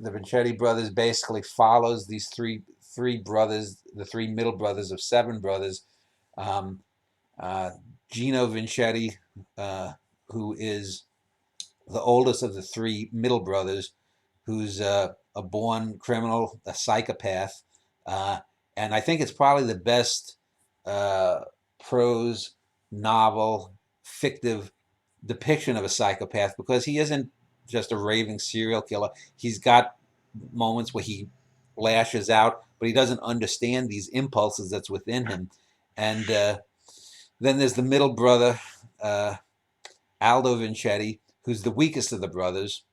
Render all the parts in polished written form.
the Vincetti brothers basically follows these three brothers, the three middle brothers of seven brothers. Um, uh, Gino Vincetti, who is the oldest of the three middle brothers, who's a born criminal, a psychopath, uh, and I think it's probably the best uh, prose novel, fictive depiction of a psychopath because he isn't just a raving serial killer. He's got moments where he lashes out, but he doesn't understand these impulses that's within him. And then there's the middle brother, uh, Aldo Vincetti, who's the weakest of the brothers.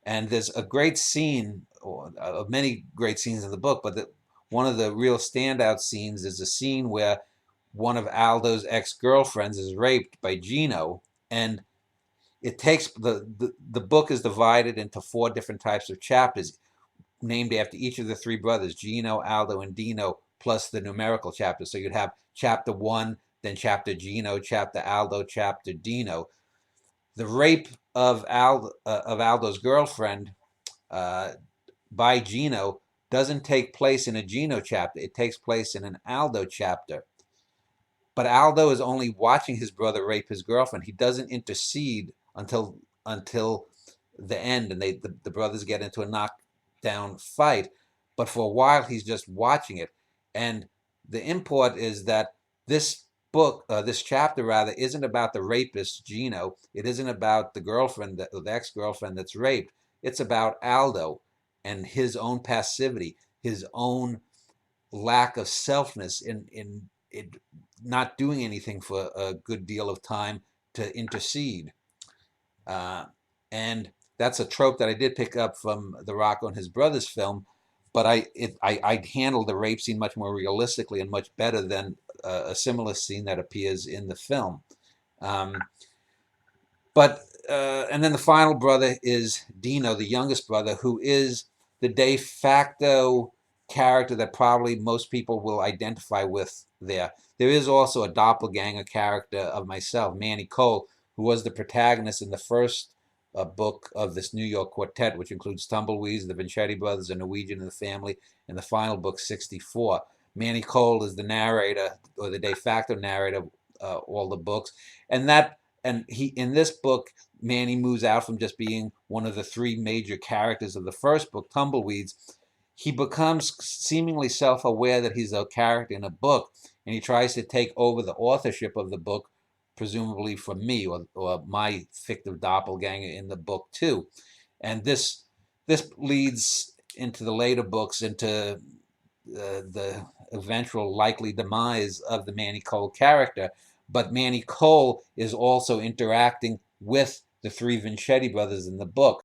And there's a great scene, or many great scenes in the book, but one of the real standout scenes is a scene where one of Aldo's ex-girlfriends is raped by Gino, and it takes the book is divided into four different types of chapters named after each of the three brothers, Gino, Aldo, and Dino, plus the numerical chapters. So you'd have chapter one, then chapter Gino, chapter Aldo, chapter Dino. The rape of Aldo's girlfriend uh, by Gino doesn't take place in a Gino chapter. It takes place in an Aldo chapter. But Aldo is only watching his brother rape his girlfriend. He doesn't intercede until the end, and the brothers get into a knockdown fight. But for a while, he's just watching it. And the import is that this book, this chapter rather, isn't about the rapist Gino. It isn't about the girlfriend, the ex-girlfriend that's raped. It's about Aldo and his own passivity, his own lack of selfness in not doing anything for a good deal of time to intercede. Uh, and that's a trope that I did pick up from the Rocco and his brothers film, but I handled the rape scene much more realistically and much better than a similar scene that appears in the film. Um, but and then the final brother is Dino, the youngest brother, who is the de facto character that probably most people will identify with there. There is also a doppelganger character of myself, Manny Cole, who was the protagonist in the first book of this New York quartet, which includes Tumbleweeds, the Vincetti Brothers, a Norwegian in the Family, and the final book, 64. Manny Cole is the narrator, or the de facto narrator of all the books. And he in this book, Manny moves out from just being one of the three major characters of the first book, Tumbleweeds. He becomes seemingly self-aware that he's a character in a book, and he tries to take over the authorship of the book, presumably from me or my fictive doppelganger in the book too. And this leads into the later books into the eventual likely demise of the Manny Cole character. But Manny Cole is also interacting with the three Vincetti brothers in the book.